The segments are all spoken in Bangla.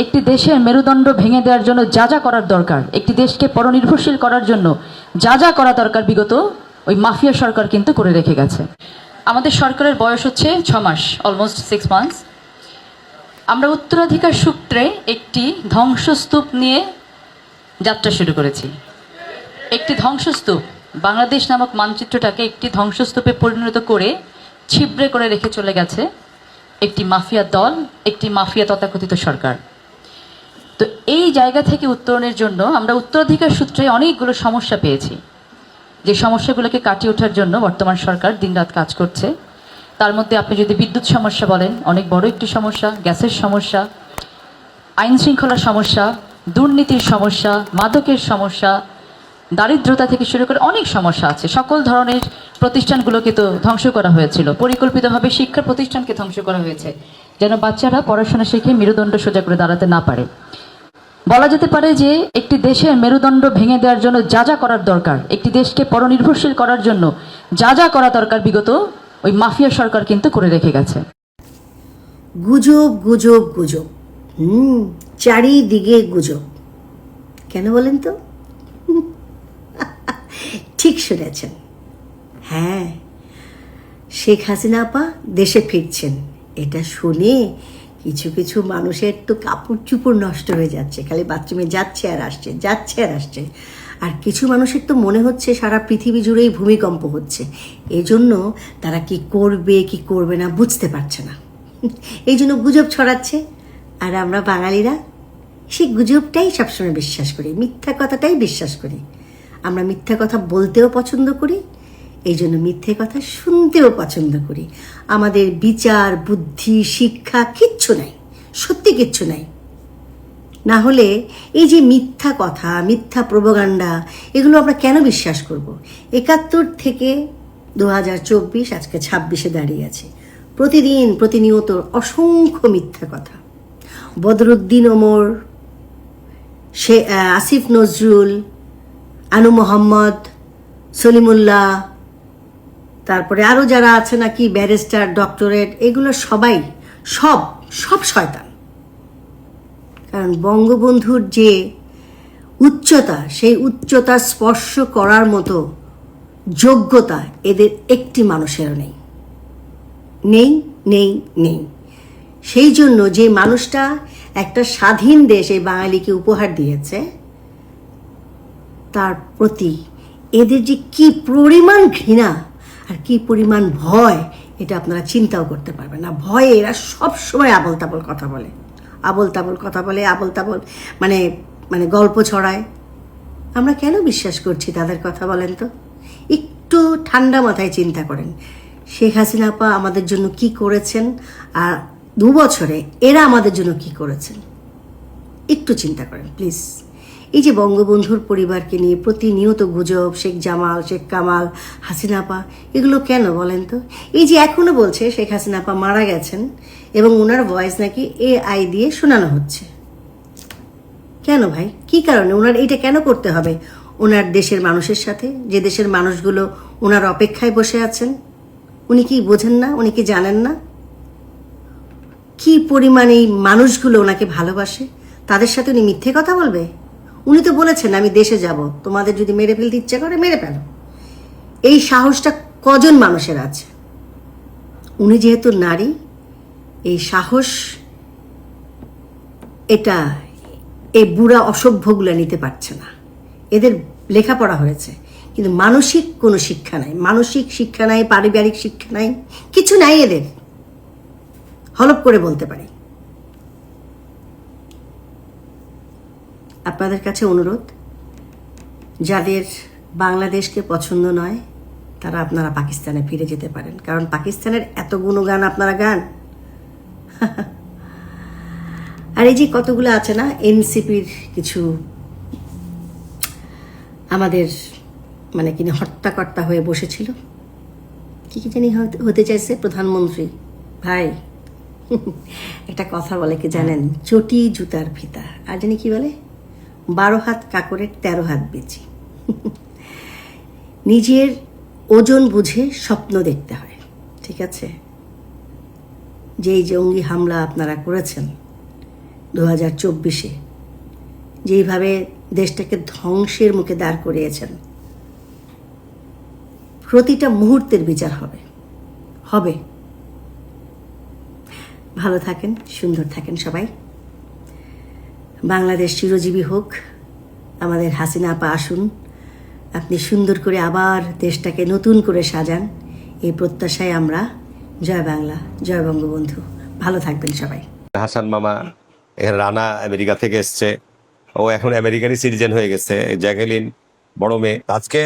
একটি দেশের মেরুদণ্ড ভেঙে দেওয়ার জন্য যা যা করার দরকার, একটি দেশকে পরনির্ভরশীল করার জন্য যা যা করা দরকার বিগত ওই মাফিয়া সরকার কিন্তু করে রেখে গেছে। আমাদের সরকারের বয়স হচ্ছে 6 মাস, অলমোস্ট 6 মান্থস। আমরা উত্তরাধিকার সূত্রে একটি ধ্বংসস্তূপ নিয়ে যাত্রা শুরু করেছি। একটি ধ্বংসস্তূপ, বাংলাদেশ নামক মানচিত্রটাকে একটি ধ্বংসস্তূপে পরিণত করে ছিবড়ে করে রেখে চলে গেছে একটি মাফিয়া দল, একটি মাফিয়া তথাকথিত সরকার। তো এই জায়গা থেকে উত্তরণের জন্য আমরা উত্তরাধিকার সূত্রে অনেকগুলো সমস্যা পেয়েছি, যে সমস্যাগুলোকে কাটিয়ে ওঠার জন্য বর্তমান সরকার দিনরাত কাজ করছে। তার মধ্যে আপনি যদি বিদ্যুৎ সমস্যা বলেন, অনেক বড় একটি সমস্যা, গ্যাসের সমস্যা, আইন শৃঙ্খলার সমস্যা, দুর্নীতির সমস্যা, মাদকের সমস্যা, দারিদ্রতা থেকে শুরু করে অনেক সমস্যা আছে। সকল ধরনের প্রতিষ্ঠানগুলোকে তো ধ্বংস করা হয়েছিল, পরিকল্পিতভাবে শিক্ষা প্রতিষ্ঠানকে ধ্বংস করা হয়েছে যেন বাচ্চারা পড়াশোনা শিখে মেরুদণ্ড সোজা করে দাঁড়াতে না পারে। বলা যেতে পারে যে একটি দেশের মেরুদণ্ড ভেঙে দেওয়ার জন্য যা যা করার দরকার, একটি দেশকে পরনির্ভরশীল করার জন্য যা যা করা দরকার বিগত ওই মাফিয়া সরকার কিন্তু করে রেখে গেছে। গুজব গুজব গুজব, চারিদিকে গুজব। কেন বলেন তো? ঠিক শুনেছেন। হ্যাঁ, শেখ হাসিনা আপা দেশে ফিরছেন, এটা শুনে কিছু কিছু মানুষের তো কাপড় চুপড় নষ্ট হয়ে যাচ্ছে, খালি বাথরুমে যাচ্ছে আর আসছে, যাচ্ছে আর আসছে। আর কিছু মানুষের তো মনে হচ্ছে সারা পৃথিবী জুড়েই ভূমিকম্প হচ্ছে, এজন্য তারা কি করবে কি করবে না বুঝতে পারছে না, এই জন্য গুজব ছড়াচ্ছে। আর আমরা বাঙালিরা সেই গুজবটাই সবসময় বিশ্বাস করি, মিথ্যা কথাটাই বিশ্বাস করি। আমরা মিথ্যা কথা বলতেও পছন্দ করি, এই জন্য মিথ্যে কথা শুনতেও পছন্দ করি। আমাদের বিচার বুদ্ধি শিক্ষা কিচ্ছু নাই, সত্যি কিচ্ছু নাই। না হলে এই যে মিথ্যা কথা, মিথ্যা প্রোপাগান্ডা, এগুলো আমরা কেন বিশ্বাস করব? 71 থেকে 2024 আজকে 26-এ দাঁড়িয়ে আছে। প্রতিদিন প্রতিনিয়ত অসংখ্য মিথ্যা কথা। বদরুদ্দিন ওমর, আসিফ নজরুল, আনু মোহাম্মদ, সলিমুল্লাহ, তারপরে আরও যারা আছে নাকি ব্যারিস্টার, ডক্টরেট, এগুলো সবাই সব শয়তান। কারণ বঙ্গবন্ধুর যে উচ্চতা, সেই উচ্চতা স্পর্শ করার মতো যোগ্যতা এদের একটি মানুষেরও নেই, নেই নেই নেই। সেই জন্য যে মানুষটা একটা স্বাধীন দেশ এই বাঙালিকে উপহার দিয়েছে, তার প্রতি এদের যে কি পরিমাণ ঘৃণা আর কি পরিমাণ ভয়, এটা আপনারা চিন্তাও করতে পারবেন না। ভয়ে এরা সব সময় আবল তাবল কথা বলে, আবল তাবল কথা বলে, আবল তাবল মানে মানে গল্প ছড়ায়। আমরা কেন বিশ্বাস করছি তাদের কথা বলেন তো? একটু ঠান্ডা মাথায় চিন্তা করেন, শেখ হাসিনা আপা আমাদের জন্য কি করেছেন, আর 2 বছরে এরা আমাদের জন্য কি করেছেন, একটু চিন্তা করেন প্লিজ। এই যে বঙ্গবন্ধুর পরিবারকে নিয়ে প্রতিনিয়ত গুজব, শেখ জামাল, শেখ কামাল, হাসিনা আপা, এগুলো কেন বলেন তো? এই যে এখনো বলছে শেখ হাসিনা আপা মারা গেছেন এবং ওনার ভয়েস নাকি AI দিয়ে শোনানো হচ্ছে। কেন ভাই, কি কারণে? ওনার এইটা কেন করতে হবে ওনার দেশের মানুষের সাথে, যে দেশের মানুষগুলো ওনার অপেক্ষায় বসে আছেন? উনি কি বোঝেন না? উনি কি জানেন না কি পরিমাণ এই মানুষগুলো ওনাকে ভালোবাসে? তাদের সাথে উনি মিথ্যে কথা বলবে? উনি তো বলেছেন আমি দেশে যাব, তোমাদের যদি মেরে ফেলতে ইচ্ছা করে মেরে ফেলো। এই সাহসটা কজন মানুষের আছে? উনি যেহেতু নারী, এই সাহস এটা এই বুড়া অসভ্যগুলো নিতে পারছে না। এদের লেখাপড়া হয়েছে কিন্তু মানসিক কোনো শিক্ষা নাই, মানসিক শিক্ষা নাই, পারিবারিক শিক্ষা নাই, কিছু নাই এদের। হলপ করে বলতে পারি। আপনাদের কাছে অনুরোধ, যাদের বাংলাদেশকে পছন্দ নয় তারা আপনারা পাকিস্তানে ফিরে যেতে পারেন, কারণ পাকিস্তানের এত গুণগান আপনারা গান। আর এই যে কতগুলো আছে না এনসিপির কিছু আমাদের মানে কিনা হত্যাকর্তা হয়ে বসেছিল, কি জানি হতে চাইছে প্রধানমন্ত্রী। ভাই একটা কথা বলে কি জানেন? চটি জুতার ফিতা, আর জানি কি বলে, 12 হাত কাকরের 13 হাত বিচি। নিজের ওজন বুঝে স্বপ্ন দেখতে হয়, ঠিক আছে? যেই জঙ্গি হামলা আপনারা করেছেন 2024-এ, যেইভাবে দেশটাকে ধ্বংসের মুখে দাঁড় করিয়েছেন, প্রতিটা মুহূর্তের বিচার হবে হবে। ভালো থাকেন, সুন্দর থাকেন সবাই। বাংলাদেশ চিরজীবী হোক। আমাদের হাসিনা আপা আসুন, আপনি সুন্দর করে আবার দেশটাকে নতুন করে সাজান, এই প্রত্যাশায় আমরা। জয় বাংলা, জয় বঙ্গবন্ধু। ভালো থাকবেন সবাই। হাসান মামা, এখানে রানা আমেরিকা থেকে এসছে, ও এখন আমেরিকারই সিটিজেন হয়ে গেছে। জ্যাকেলিন বড় মেয়ে। আজকে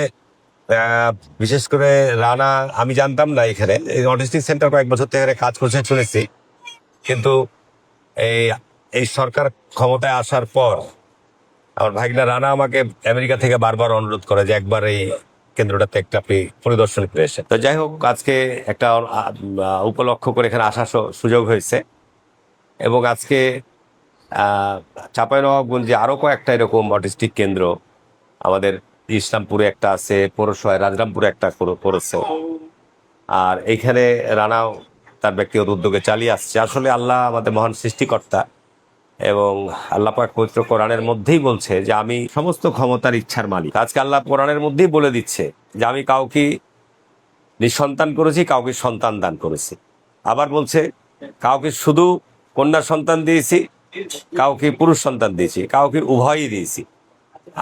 বিশেষ করে রানা, আমি জানতাম না এখানে অটিস্টিক সেন্টার কয়েক বছর থেকে এখানে কাজ করছে শুনেছি, কিন্তু এই সরকার ক্ষমতায় আসার পর আমার ভাগনা রানা আমাকে আমেরিকা থেকে বারবার অনুরোধ করে যে একবার এই কেন্দ্রটাতে একটা আপনি পরিদর্শন করে এসে। তো যাই হোক, আজকে একটা উপলক্ষ করে এখানে আসার সুযোগ হয়েছে। এবং আজকে চাঁপাইনবাবগঞ্জে আরো কয়েকটা এরকম অটিস্টিক কেন্দ্র, আমাদের ইসলামপুরে একটা আছে, পৌরসভায় রাজরামপুরে একটা করেছে, আর এইখানে রানাও তার ব্যক্তিগত উদ্যোগে চালিয়ে আসছে। আসলে আল্লাহ আমাদের মহান সৃষ্টিকর্তা, এবং আল্লাহ পাক পবিত্র কোরআনের মধ্যেই বলছে যে আমি সমস্ত ক্ষমতার ইচ্ছার মালিক। আজকে আল্লাহ কোরআনের মধ্যেই বলে দিচ্ছে যে আমি কাউকে নিঃসন্তান করেছি, কাউকে সন্তান দান করেছি। আবার বলছে কাউকে শুধু কন্যা সন্তান দিয়েছি, কাউকে পুরুষ সন্তান দিয়েছি, কাউকে উভয়ই দিয়েছি।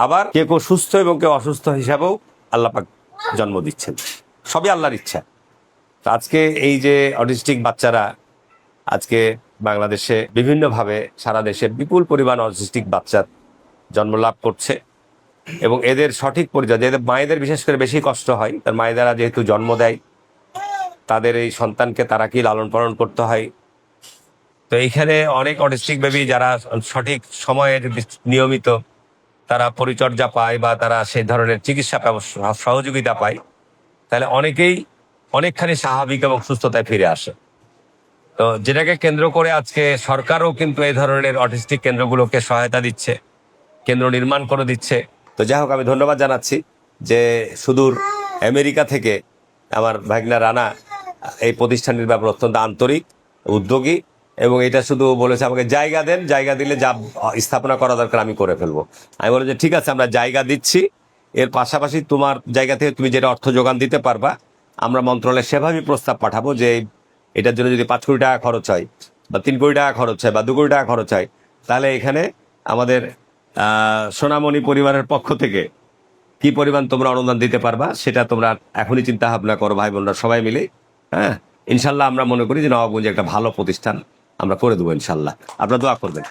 আবার কেউ সুস্থ এবং কেউ অসুস্থ হিসাবেও আল্লাহ পাক জন্ম দিচ্ছেন। সবই আল্লাহর ইচ্ছা। তো আজকে এই যে অটিস্টিক বাচ্চারা আজকে বাংলাদেশে বিভিন্নভাবে সারা দেশে বিপুল পরিমাণ অটিস্টিক বাচ্চার জন্ম লাভ করছে, এবং এদের সঠিক পরিচয়, এদের মায়েদের বিশেষ করে বেশি কষ্ট হয়। তার মায়েরা যেহেতু জন্ম দেয়, তাদের এই সন্তানকে তারা কি লালন পালন করতে হয়। তো এইখানে অনেক অটিস্টিক বেবি যারা সঠিক সময়ে যদি নিয়মিত তারা পরিচর্যা পায় বা তারা সেই ধরনের চিকিৎসা সহযোগিতা পায়, তাহলে অনেকেই অনেকখানি স্বাভাবিক এবং সুস্থতায় ফিরে আসে। তো যেটাকে কেন্দ্র করে আজকে সরকারও কিন্তু এই ধরনের অটিস্টিক কেন্দ্রগুলোকে সহায়তা দিচ্ছে, কেন্দ্র নির্মাণ করে দিচ্ছে। তো যাই হোক, আমি ধন্যবাদ জানাচ্ছি যে সুদূর আমেরিকা থেকে আমার ভাগনা রানা এই প্রতিষ্ঠানের ব্যাপারে অত্যন্ত আন্তরিক, উদ্যোগী, এবং এটা শুধু বলেছে আমাকে জায়গা দেন, জায়গা দিলে যা স্থাপনা করা দরকার আমি করে ফেলবো। আমি বলি যে ঠিক আছে, আমরা জায়গা দিচ্ছি, এর পাশাপাশি তোমার জায়গা থেকে তুমি যেটা অর্থ যোগান দিতে পারবা আমরা মন্ত্রণালয়ে সেভাবেই প্রস্তাব পাঠাবো যে এটার জন্য যদি 5 কোটি টাকা খরচ হয় বা 3 কোটি টাকা খরচ হয় বা 2 কোটি টাকা খরচ হয়, তাহলে এখানে আমাদের সোনামণি পরিবারের পক্ষ থেকে কি পরিমাণ তোমরা অনুদান দিতে পারবা সেটা তোমরা এখনই চিন্তা ভাবনা করো ভাই বোনরা সবাই মিলে। হ্যাঁ, ইনশাল্লাহ আমরা মনে করি যে নবাবগঞ্জে একটা ভালো প্রতিষ্ঠান আমরা করে দেবো ইনশাল্লাহ। আপনারা দোয়া করবেন।